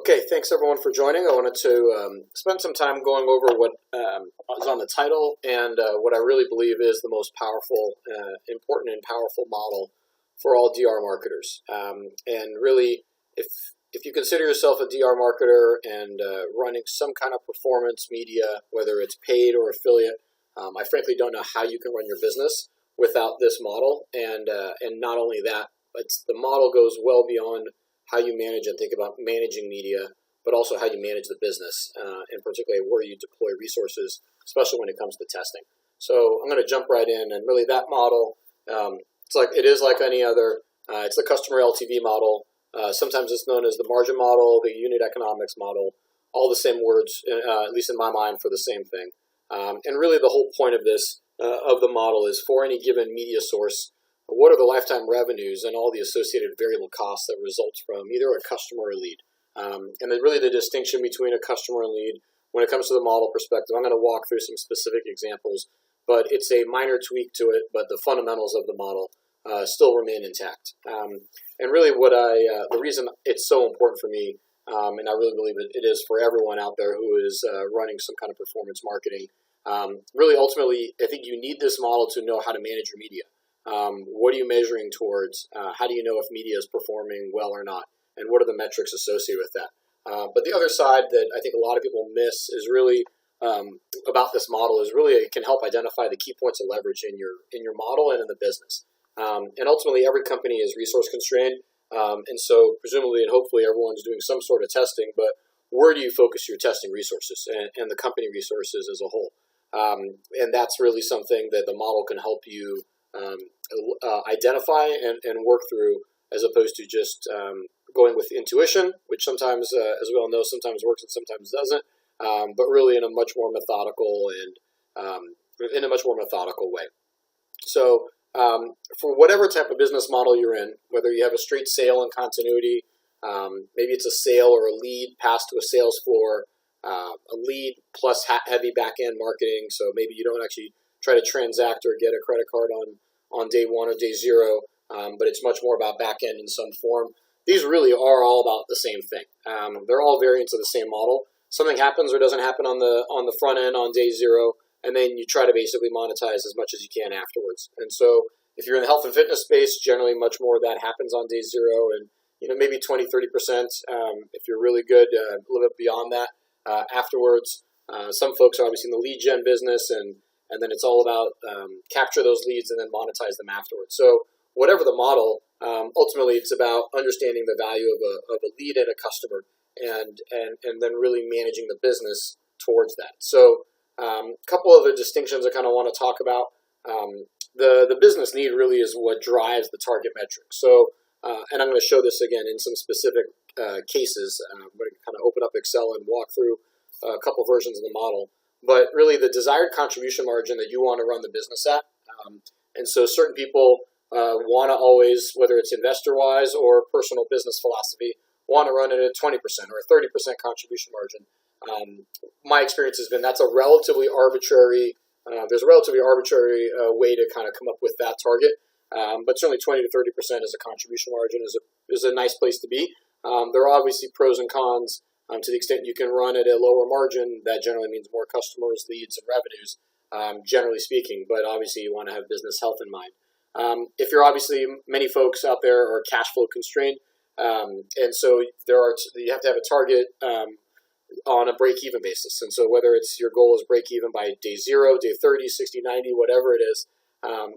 Okay, thanks everyone for joining. I wanted to spend some time going over what is on the title and what I really believe is the most powerful, important and powerful model for all DR marketers. And really, if you consider yourself a DR marketer and running some kind of performance media, whether it's paid or affiliate, I frankly don't know how you can run your business without this model. And not only that, but the model goes well beyond how you manage and think about managing media, but also how you manage the business, and particularly where you deploy resources, especially when it comes to testing. So I'm going to jump right in, and really that model, it is like any other. It's the customer LTV model. Sometimes it's known as the margin model, the unit economics model, all the same words, at least in my mind, for the same thing. And really the whole point of this, of the model, is for any given media source, what are the lifetime revenues and all the associated variable costs that result from either a customer or lead? And then really the distinction between a customer and lead when it comes to the model perspective. I'm going to walk through some specific examples, but it's a minor tweak to it, but the fundamentals of the model still remain intact. And really the reason it's so important for me, and I really believe it is for everyone out there who is running some kind of performance marketing, really ultimately, I think you need this model to know how to manage your media. What are you measuring towards? How do you know if media is performing well or not? And what are the metrics associated with that? But the other side that I think a lot of people miss is really about this model is really it can help identify the key points of leverage in your model and in the business. And ultimately, every company is resource constrained, and so presumably and hopefully everyone's doing some sort of testing. But where do you focus your testing resources and the company resources as a whole? And that's really something that the model can help you identify and work through, as opposed to just going with intuition, which sometimes, as we all know, sometimes works and sometimes doesn't, but really in a much more methodical way. So for whatever type of business model you're in, whether you have a straight sale and continuity, maybe it's a sale or a lead passed to a sales floor, a lead plus heavy back-end marketing, so maybe you don't actually try to transact or get a credit card on day one or day zero, but it's much more about back end in some form. These really are all about the same thing. They're all variants of the same model. Something happens or doesn't happen on the front end on day zero, and then you try to basically monetize as much as you can afterwards. And so if you're in the health and fitness space, generally much more of that happens on day zero, and maybe 20-30%. If you're really good, a little bit beyond that afterwards. Some folks are obviously in the lead gen business, and then it's all about capture those leads and then monetize them afterwards. So whatever the model, ultimately it's about understanding the value of a lead and a customer, and then really managing the business towards that. So a couple of the distinctions I kind of want to talk about. The business need really is what drives the target metric. So, and I'm going to show this again in some specific cases. I'm going to kind of open up Excel and walk through a couple versions of the model. But really the desired contribution margin that you want to run the business at. And so certain people want to always, whether it's investor-wise or personal business philosophy, want to run it at 20% or a 30% contribution margin. My experience has been that's a relatively arbitrary, there's a relatively arbitrary way to kind of come up with that target. But certainly 20 to 30% as a contribution margin is a nice place to be. There are obviously pros and cons. To the extent you can run at a lower margin, that generally means more customers, leads, and revenues, generally speaking. But obviously you want to have business health in mind. If you're obviously, many folks out there are cash flow constrained, and so you have to have a target on a break-even basis. And so whether it's your goal is break-even by day 0, day 30, 60, 90, whatever it is,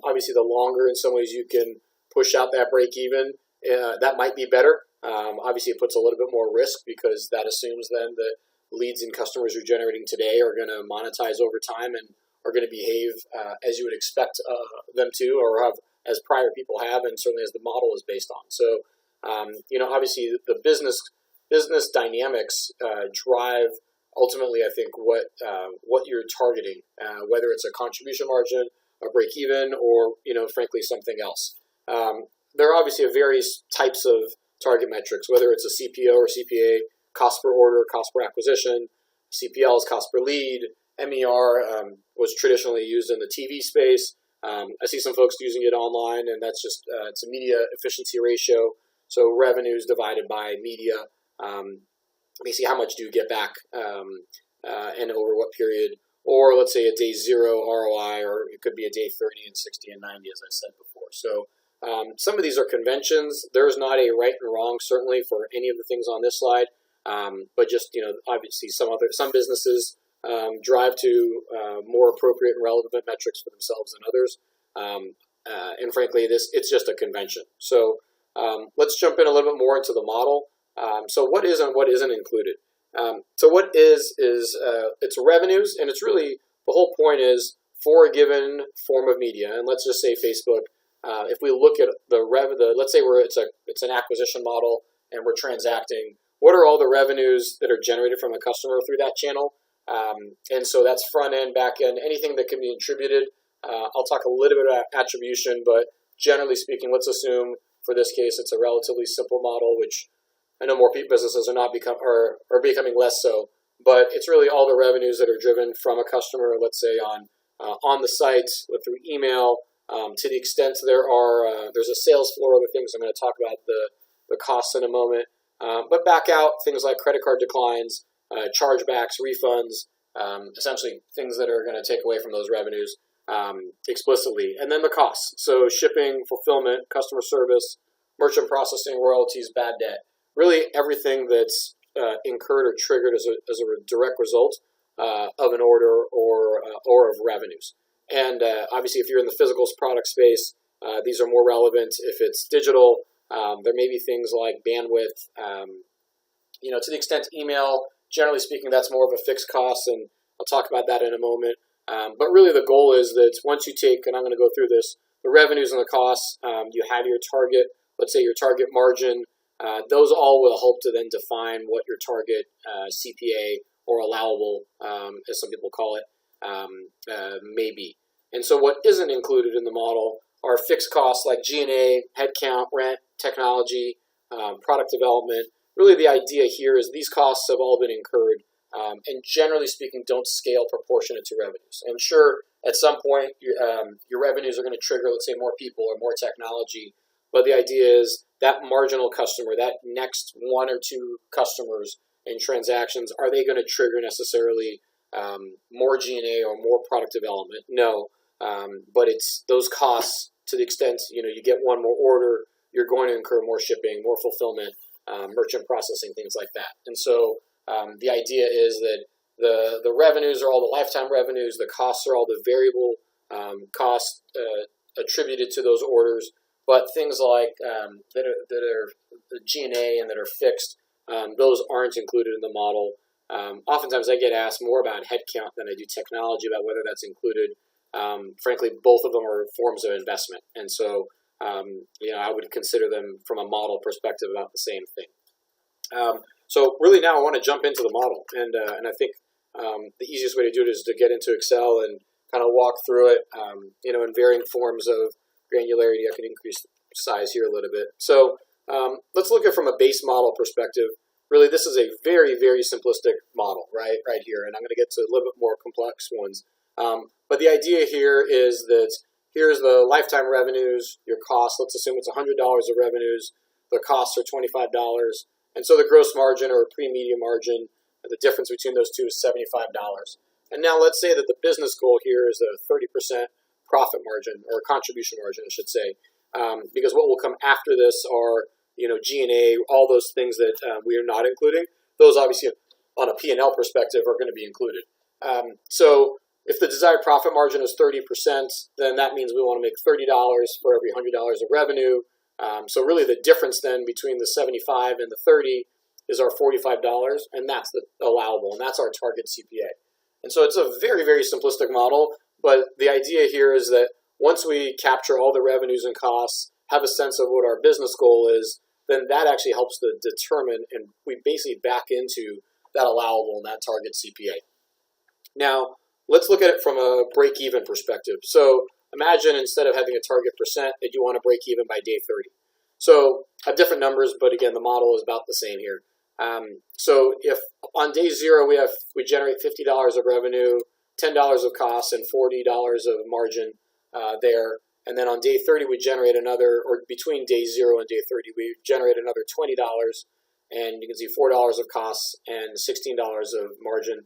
obviously the longer in some ways you can push out that break-even, that might be better. Obviously it puts a little bit more risk because that assumes then that leads and customers you're generating today are going to monetize over time and are going to behave as you would expect them to, or have, as prior people have, and certainly as the model is based on. So, obviously the business dynamics drive ultimately, I think, what you're targeting, whether it's a contribution margin, a break even, or frankly something else. There are obviously various types of target metrics, whether it's a CPO or CPA, cost per order, cost per acquisition. CPL is cost per lead. MER was traditionally used in the TV space. I see some folks using it online, and that's just it's a media efficiency ratio. So revenues divided by media. basically how much do you get back and over what period. Or let's say a day 0 ROI, or it could be a day 30 and 60 and 90, as I said before. So some of these are conventions. There's not a right and wrong, certainly, for any of the things on this slide. But just, obviously some businesses drive to more appropriate and relevant metrics for themselves than others. And frankly, it's just a convention. So let's jump in a little bit more into the model. So what is and what isn't included? So what is it's revenues, and it's really, the whole point is for a given form of media, and let's just say Facebook. If we look at let's say it's an acquisition model and we're transacting, what are all the revenues that are generated from a customer through that channel? And so that's front end, back end, anything that can be attributed. I'll talk a little bit about attribution, but generally speaking, let's assume for this case it's a relatively simple model, which I know more businesses are becoming less so, but it's really all the revenues that are driven from a customer, let's say on the site, through email, to the extent there's a sales floor, other things. I'm going to talk about the costs in a moment, but back out things like credit card declines, chargebacks, refunds, essentially things that are going to take away from those revenues explicitly, and then the costs. So shipping, fulfillment, customer service, merchant processing, royalties, bad debt. Really everything that's incurred or triggered as a direct result of an order or of revenues. And obviously, if you're in the physical product space, these are more relevant. If it's digital, there may be things like bandwidth. To the extent email, generally speaking, that's more of a fixed cost, and I'll talk about that in a moment. But really the goal is that once you take, and I'm going to go through this, the revenues and the costs, you have your target, let's say your target margin. Those all will help to then define what your target CPA or allowable, as some people call it, may be. And so what isn't included in the model are fixed costs like G&A, headcount, rent, technology, product development. Really the idea here is these costs have all been incurred and generally speaking don't scale proportionate to revenues. And sure, at some point your revenues are going to trigger, let's say, more people or more technology, but the idea is that marginal customer, that next one or two customers and transactions, are they going to trigger necessarily more G&A or more product development? No, but it's those costs to the extent you get one more order, you're going to incur more shipping, more fulfillment, merchant processing, things like that. And so the idea is that the revenues are all the lifetime revenues, the costs are all the variable costs attributed to those orders. But things like that are G&A and that are fixed, those aren't included in the model. Oftentimes I get asked more about headcount than I do technology, about whether that's included. Frankly, both of them are forms of investment. And so, I would consider them from a model perspective about the same thing. So really now I want to jump into the model. And I think the easiest way to do it is to get into Excel and kind of walk through it, in varying forms of granularity. I can increase the size here a little bit. So let's look at it from a base model perspective. Really, this is a very, very simplistic model, right here. And I'm going to get to a little bit more complex ones. But the idea here is that here's the lifetime revenues, your cost. Let's assume it's $100 of revenues. The costs are $25. And so the gross margin or pre-media margin, the difference between those two is $75. And now let's say that the business goal here is a 30% profit margin, or contribution margin, I should say, because what will come after this are, G&A, all those things that we are not including. Those obviously on a P&L perspective are going to be included. So if the desired profit margin is 30%, then that means we want to make $30 for every $100 of revenue. So really the difference then between the 75 and the 30 is our $45, and that's the allowable, and that's our target CPA. And so it's a very, very simplistic model, but the idea here is that once we capture all the revenues and costs, have a sense of what our business goal is, then that actually helps to determine, and we basically back into that allowable and that target CPA. Now, let's look at it from a break-even perspective. So imagine instead of having a target percent that you want to break even by day 30. So I have different numbers, but again, the model is about the same here. So if on day 0 we generate $50 of revenue, $10 of costs, and $40 of margin there, and then on day 30 we generate another, or between day 0 and day 30 we generate another $20, and you can see $4 of costs and $16 of margin.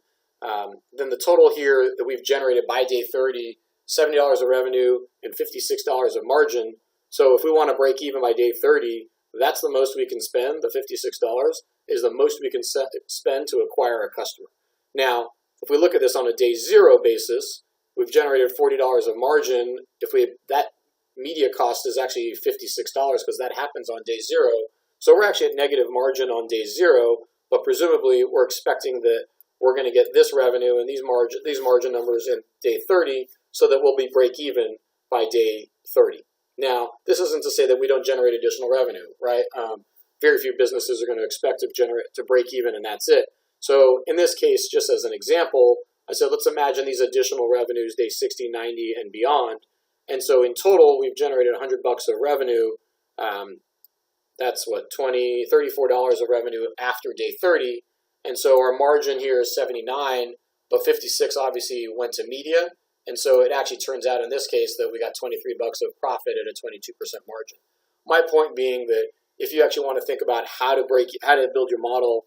Then the total here that we've generated by day 30, $70 of revenue and $56 of margin. So if we want to break even by day 30, that's the most we can spend. The $56 is the most we can spend to acquire a customer. Now, if we look at this on a day 0 basis, we've generated $40 of margin. That media cost is actually $56 because that happens on day 0. So we're actually at negative margin on day 0, but presumably we're expecting that we're going to get this revenue and these margin numbers in day 30, so that we'll be break even by day 30. Now, this isn't to say that we don't generate additional revenue, right? Very few businesses are going to expect to break even, and that's it. So in this case, just as an example, I said, let's imagine these additional revenues day 60, 90, and beyond. And so in total, we've generated $100 of revenue. That's what, $34 of revenue after day 30. And so our margin here is 79, but 56 obviously went to media. And so it actually turns out in this case that we got $23 of profit at a 22% margin. My point being that if you actually want to think about how to build your model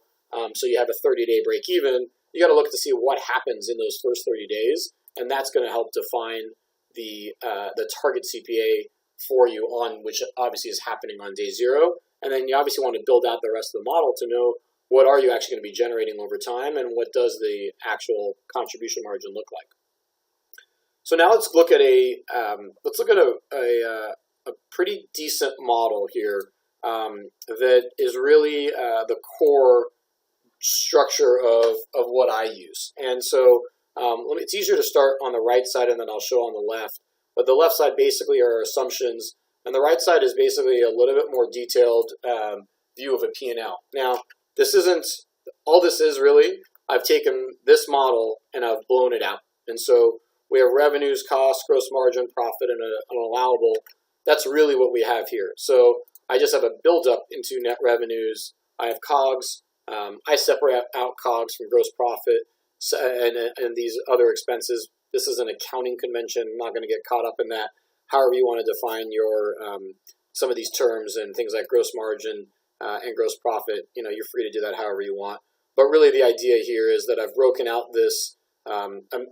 so you have a 30-day break even, you got to look to see what happens in those first 30 days, and that's going to help define the target CPA for you, on which obviously is happening on day 0. And then you obviously want to build out the rest of the model to know what are you actually going to be generating over time, and what does the actual contribution margin look like. So now let's look at a pretty decent model here that is really the core structure of what I use. And so it's easier to start on the right side, and then I'll show on the left. But the left side basically are assumptions, and the right side is basically a little bit more detailed view of a P&L. Now, this isn't all this is really. I've taken this model and I've blown it out, and so we have revenues, costs, gross margin, profit, and an allowable. That's really what we have here. So I just have a buildup into net revenues. I have COGS. I separate out COGS from gross profit and these other expenses. This is an accounting convention. I'm not going to get caught up in that. However you want to define your some of these terms and things like gross margin and gross profit, you're free to do that however you want. But really the idea here is that I've broken out this.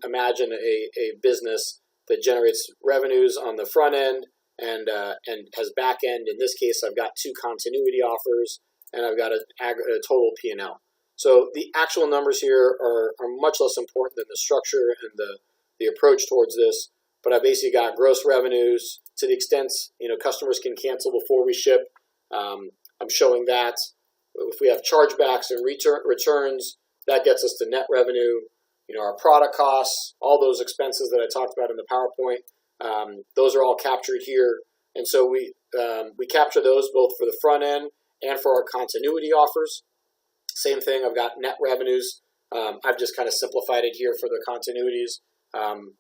Imagine a business that generates revenues on the front end and has back end. In this case, I've got 2 continuity offers, and I've got a total P&L. So the actual numbers here are much less important than the structure and the approach towards this. But I basically got gross revenues to the extent customers can cancel before we ship. I'm showing that. If we have chargebacks and returns, that gets us to net revenue. Our product costs, all those expenses that I talked about in the PowerPoint, those are all captured here. And so we capture those both for the front end and for our continuity offers. Same thing, I've got net revenues. I've just kind of simplified it here for the continuities.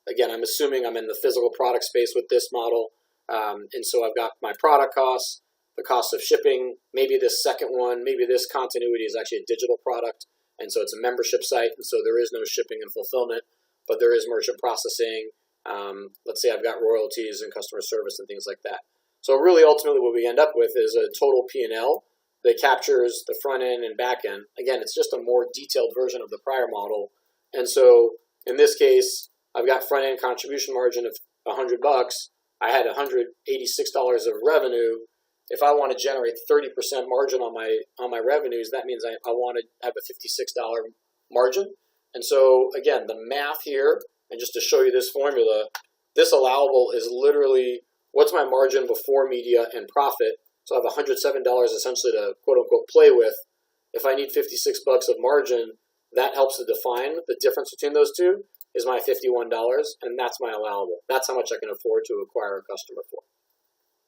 Again, I'm assuming I'm in the physical product space with this model. And so I've got my product costs, the cost of shipping, maybe this second one, maybe this continuity is actually a digital product. And so it's a membership site, and so there is no shipping and fulfillment, but there is merchant processing. Let's say I've got royalties and customer service and things like that. So really, ultimately, what we end up with is a total P&L that captures the front end and back end. Again, it's just a more detailed version of the prior model. And so in this case, I've got front end contribution margin of $100. I had $186 of revenue. If I want to generate 30% margin on my revenues, that means I want to have a $56 margin. And so again, the math here, and just to show you this formula, this allowable is literally what's my margin before media and profit. So I have $107 essentially to quote unquote play with. If I need $56 of margin, that helps to define the difference between those two is my $51, and that's my allowable. That's how much I can afford to acquire a customer for.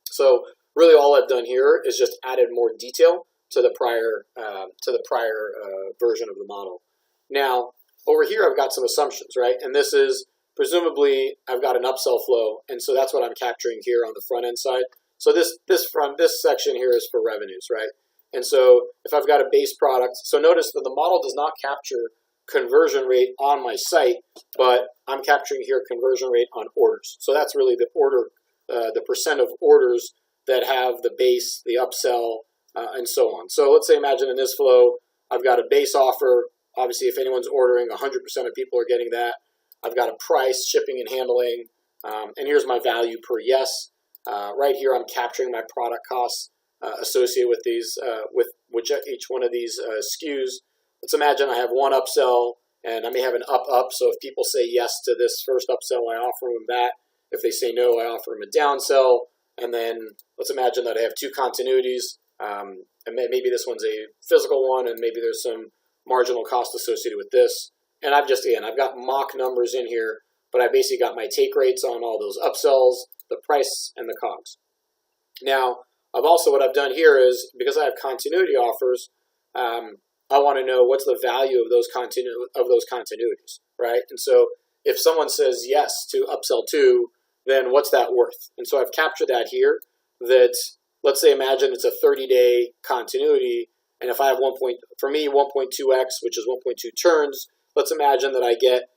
So really, all I've done here is just added more detail to the prior version of the model. Now, over here, I've got some assumptions, right? And this is presumably I've got an upsell flow, and so that's what I'm capturing here on the front end side. So this section here is for revenues, right? And so if I've got a base product, so notice that the model does not capture conversion rate on my site, but I'm capturing here conversion rate on orders. So that's really the percent of orders that have the base, the upsell, and so on. So let's say, imagine in this flow, I've got a base offer. Obviously, if anyone's ordering, 100% of people are getting that. I've got a price, shipping and handling, and here's my value per yes. Right here, I'm capturing my product costs associated with these, with each one of these SKUs. Let's imagine I have one upsell, and I may have an up. So if people say yes to this first upsell, I offer them that. If they say no, I offer them a downsell. And then let's imagine that I have two continuities, and maybe this one's a physical one, and maybe there's some marginal cost associated with this. And I've got mock numbers in here, but I basically got my take rates on all those upsells, the price, and the COGS. Now, what I've done here is, because I have continuity offers, I want to know what's the value of those continuities, right? And so if someone says yes to upsell 2, then what's that worth? And so I've captured that here, that let's say, imagine it's a 30-day continuity, and if I have 1.2x, which is 1.2 turns, let's imagine that I get,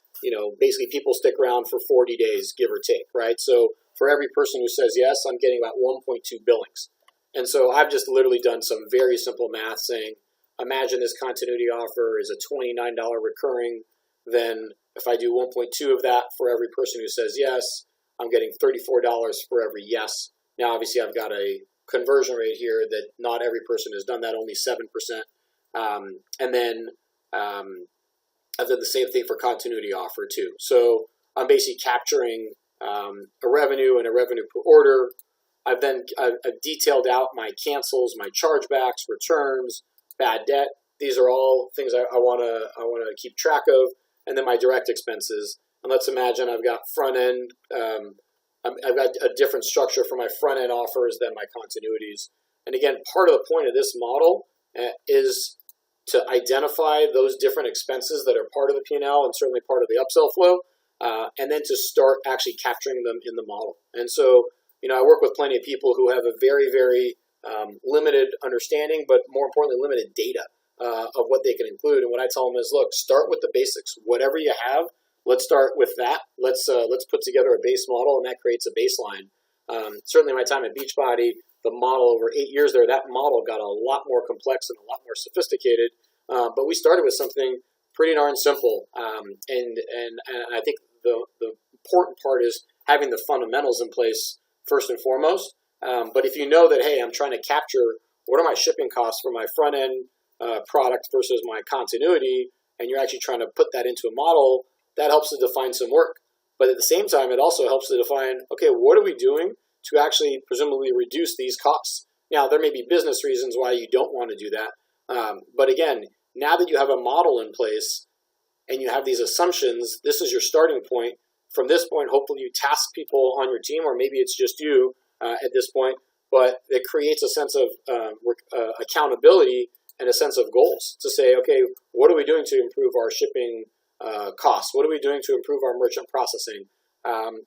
basically people stick around for 40 days, give or take, right? So for every person who says yes, I'm getting about 1.2 billings. And so I've just literally done some very simple math saying, imagine this continuity offer is a $29 recurring, then if I do 1.2 of that for every person who says yes, I'm getting $34 for every yes. Now, obviously, I've got a conversion rate here that not every person has done that, only 7%. And then I've done the same thing for continuity offer too. So I'm basically capturing a revenue and a revenue per order. I've detailed out my cancels, my chargebacks, returns, bad debt. These are all things I want to keep track of, and then my direct expenses. And let's imagine I've got front end. I've got a different structure for my front end offers than my continuities. And again, part of the point of this model is to identify those different expenses that are part of the P&L and certainly part of the upsell flow, and then to start actually capturing them in the model. And so, I work with plenty of people who have a very, very limited understanding, but more importantly, limited data of what they can include. And what I tell them is, look, start with the basics. Whatever you have, let's start with that. Let's put together a base model, and that creates a baseline. Certainly, my time at Beachbody, the model over 8 years there, that model got a lot more complex and a lot more sophisticated. But we started with something pretty darn simple. And I think the important part is having the fundamentals in place first and foremost. But if you know that, hey, I'm trying to capture what are my shipping costs for my front end product versus my continuity, and you're actually trying to put that into a model, that helps to define some work. But at the same time, it also helps to define, okay, what are we doing to actually presumably reduce these costs? Now, there may be business reasons why you don't want to do that. But again, now that you have a model in place and you have these assumptions, this is your starting point. From this point, hopefully you task people on your team, or maybe it's just you at this point, but it creates a sense of accountability and a sense of goals to say, okay, what are we doing to improve our shipping costs? What are we doing to improve our merchant processing?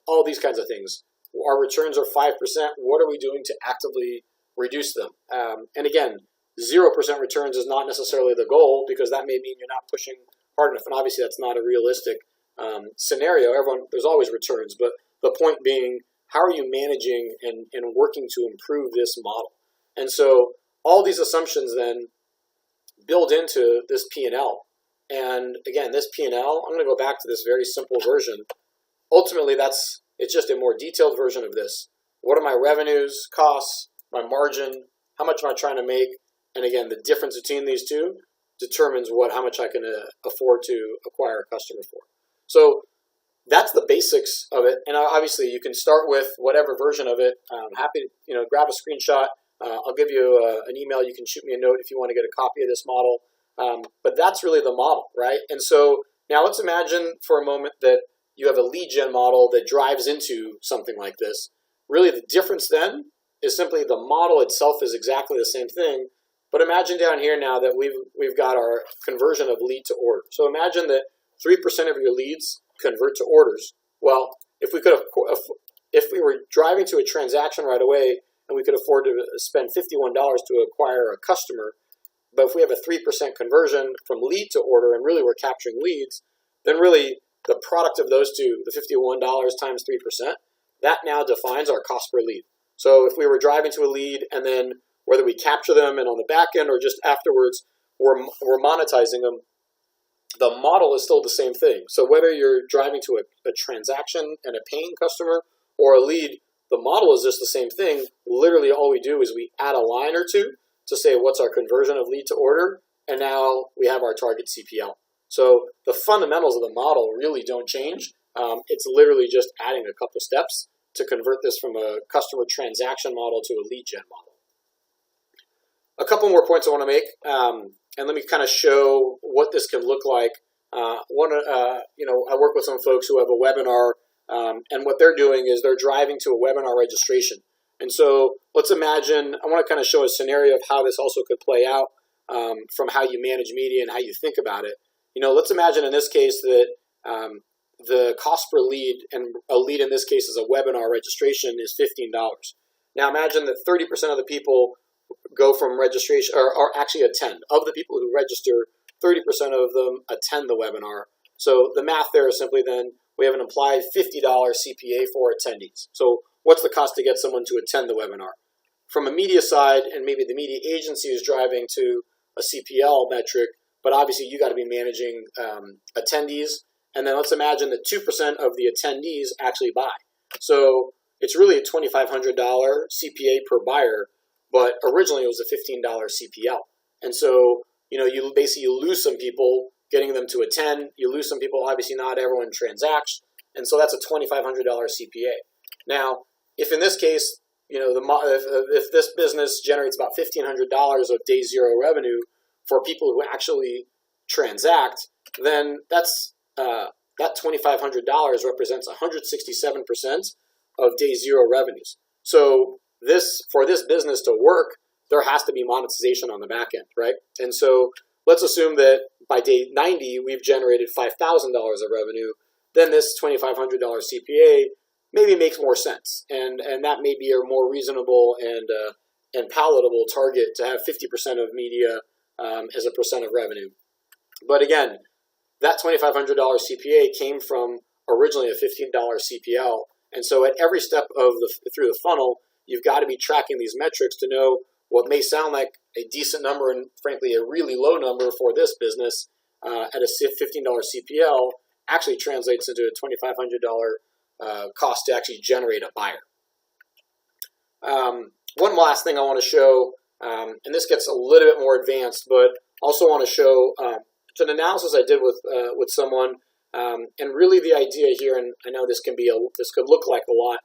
All these kinds of things. Our returns are 5%. What are we doing to actively reduce them? And again, 0% returns is not necessarily the goal, because that may mean you're not pushing hard enough. And obviously that's not a realistic scenario. There's always returns, but the point being, how are you managing and working to improve this model? And so all these assumptions then build into this P&L. And again, this P&L, I'm going to go back to this very simple version. Ultimately, it's just a more detailed version of this. What are my revenues, costs, my margin, how much am I trying to make? And again, the difference between these two determines how much I can afford to acquire a customer for. So that's the basics of it. And obviously, you can start with whatever version of it. I'm happy to grab a screenshot. I'll give you an email. You can shoot me a note if you want to get a copy of this model. But that's really the model, right? And so now let's imagine for a moment that you have a lead gen model that drives into something like this. Really, the difference then is simply the model itself is exactly the same thing. But imagine down here now that we've got our conversion of lead to order. So imagine that 3% of your leads convert to orders. Well, if we were driving to a transaction right away and we could afford to spend $51 to acquire a customer, but if we have a 3% conversion from lead to order and really we're capturing leads, then really the product of those two, the $51 times 3%, that now defines our cost per lead. So if we were driving to a lead and then whether we capture them and on the back end or just afterwards we're monetizing them, the model is still the same thing. So whether you're driving to a transaction and a paying customer or a lead, the model is just the same thing. Literally all we do is we add a line or two to say what's our conversion of lead to order, and now we have our target CPL. So the fundamentals of the model really don't change. It's literally just adding a couple steps to convert this from a customer transaction model to a lead gen model. A couple more points I want to make, and let me kind of show what this can look like. I work with some folks who have a webinar, and what they're doing is they're driving to a webinar registration. And so let's imagine, I want to kind of show a scenario of how this also could play out from how you manage media and how you think about it. Let's imagine in this case that the cost per lead, and a lead in this case is a webinar registration, is $15. Now imagine that 30% of the people go from registration, or actually attend. Of the people who register, 30% of them attend the webinar. So the math there is simply then we have an implied $50 CPA for attendees. So what's the cost to get someone to attend the webinar? From a media side, and maybe the media agency is driving to a CPL metric, but obviously you got to be managing attendees. And then let's imagine that 2% of the attendees actually buy. So it's really a $2,500 CPA per buyer, but originally it was a $15 CPL. And so, you basically lose some people getting them to attend. You lose some people, obviously not everyone transacts. And so that's a $2,500 CPA. Now, if in this case, if this business generates about $1,500 of day zero revenue for people who actually transact, then that's that $2,500 represents 167% of day zero revenues. So for this business to work, there has to be monetization on the back end, right? And so let's assume that by day 90, we've generated $5,000 of revenue. Then this $2,500 CPA maybe makes more sense, and that may be a more reasonable and palatable target to have 50% of media as a percent of revenue. But again, that $2,500 CPA came from originally a $15 CPL, and so at every step through the funnel, you've got to be tracking these metrics to know what may sound like a decent number and frankly a really low number for this business at a $15 CPL actually translates into a $2,500 cost to actually generate a buyer. One last thing I want to show, and this gets a little bit more advanced, but also want to show it's an analysis I did with someone, and really the idea here, and I know this could look like a lot,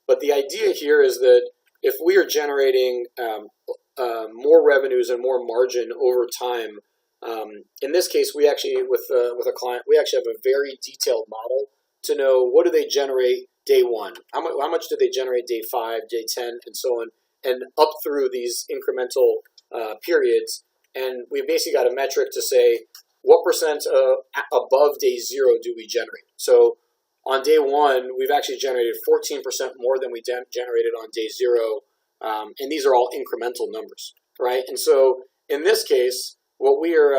but the idea here is that if we are generating more revenues and more margin over time, in this case, we actually with a client, we actually have a very detailed model to know what do they generate day one, how much do they generate day 5, day 10, and so on, and up through these incremental periods. And we've basically got a metric to say what percent above day 0 do we generate. So on day 1, we've actually generated 14% more than we generated on day 0, and these are all incremental numbers, right? And so in this case, what we are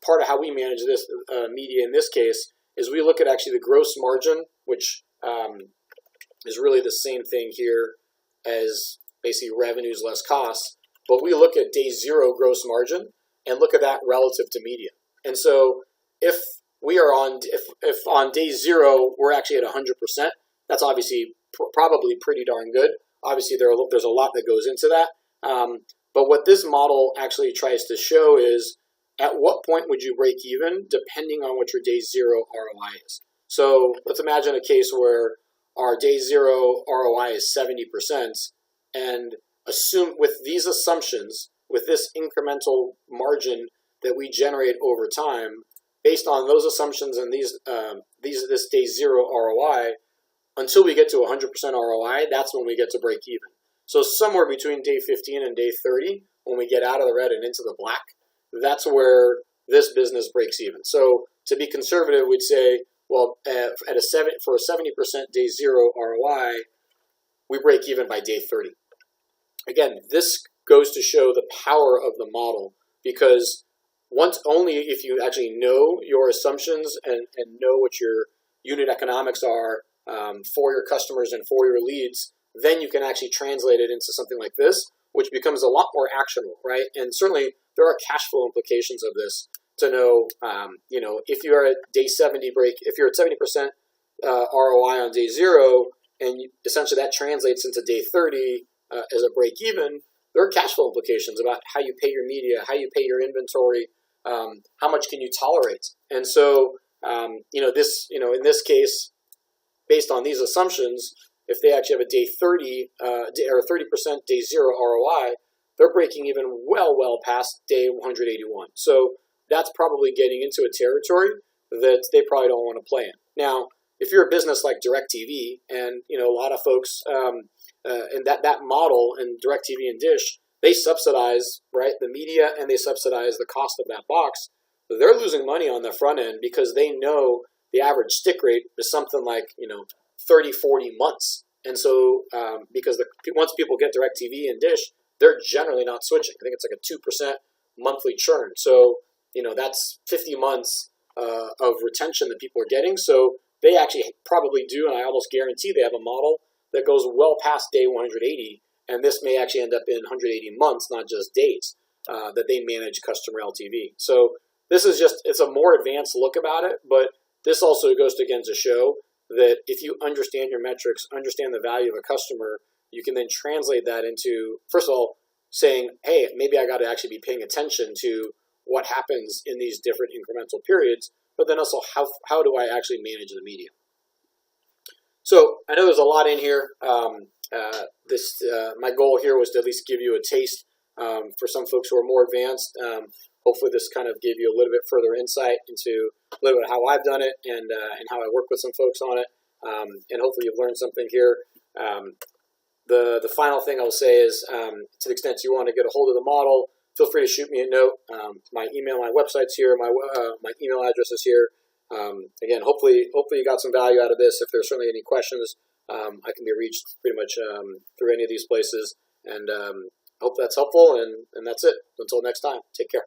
part of how we manage this media in this case is we look at actually the gross margin, which is really the same thing here as basically revenues less costs, but we look at day 0 gross margin and look at that relative to media. And so if we are if on day 0 we're actually at 100%, that's obviously probably pretty darn good. Obviously there's a lot that goes into that, but what this model actually tries to show is at what point would you break even depending on what your day 0 ROI is. So let's imagine a case where our day 0 ROI is 70%, and assume with these assumptions, with this incremental margin that we generate over time, based on those assumptions and this day 0 ROI, until we get to 100% ROI, that's when we get to break even. So somewhere between day 15 and day 30, when we get out of the red and into the black, that's where this business breaks even. So to be conservative, we'd say, well, for a 70% day 0 ROI, we break even by day 30. Again, this goes to show the power of the model, because only if you actually know your assumptions and know what your unit economics are for your customers and for your leads, then you can actually translate it into something like this, which becomes a lot more actionable, right? And certainly there are cash flow implications of this to know, if you're at day 70 break, if you're at 70% ROI on day 0, and essentially that translates into day 30 as a break even, there are cash flow implications about how you pay your media, how you pay your inventory, how much can you tolerate. And so, in this case, based on these assumptions, if they actually have a day 30 or 30% day 0 ROI, they're breaking even well past day 181. So that's probably getting into a territory that they probably don't want to play in. Now, if you're a business like DirecTV, and a lot of folks, and that model in DirecTV and Dish, they subsidize, right, the media, and they subsidize the cost of that box. They're losing money on the front end because they know the average stick rate is something like 30, 40 months. And so because once people get DirecTV and Dish, they're generally not switching. I think it's like a 2% monthly churn. So that's 50 months of retention that people are getting. So they actually probably do, and I almost guarantee they have a model that goes well past day 180, and this may actually end up in 180 months, not just days, that they manage customer LTV. So this is it's a more advanced look about it, but this also goes to, again, to show that if you understand your metrics, understand the value of a customer, you can then translate that into, first of all, saying, hey, maybe I got to actually be paying attention to what happens in these different incremental periods, but then also how do I actually manage the media? So I know there's a lot in here. My goal here was to at least give you a taste for some folks who are more advanced. Hopefully this kind of gave you a little bit further insight into a little bit of how I've done it and how I work with some folks on it. And hopefully you've learned something here. The final thing I'll say is, to the extent you want to get a hold of the model, feel free to shoot me a note. My website's here. My email address is here. Again, hopefully you got some value out of this. If there's certainly any questions, I can be reached pretty much through any of these places. And hope that's helpful. And that's it. Until next time, take care.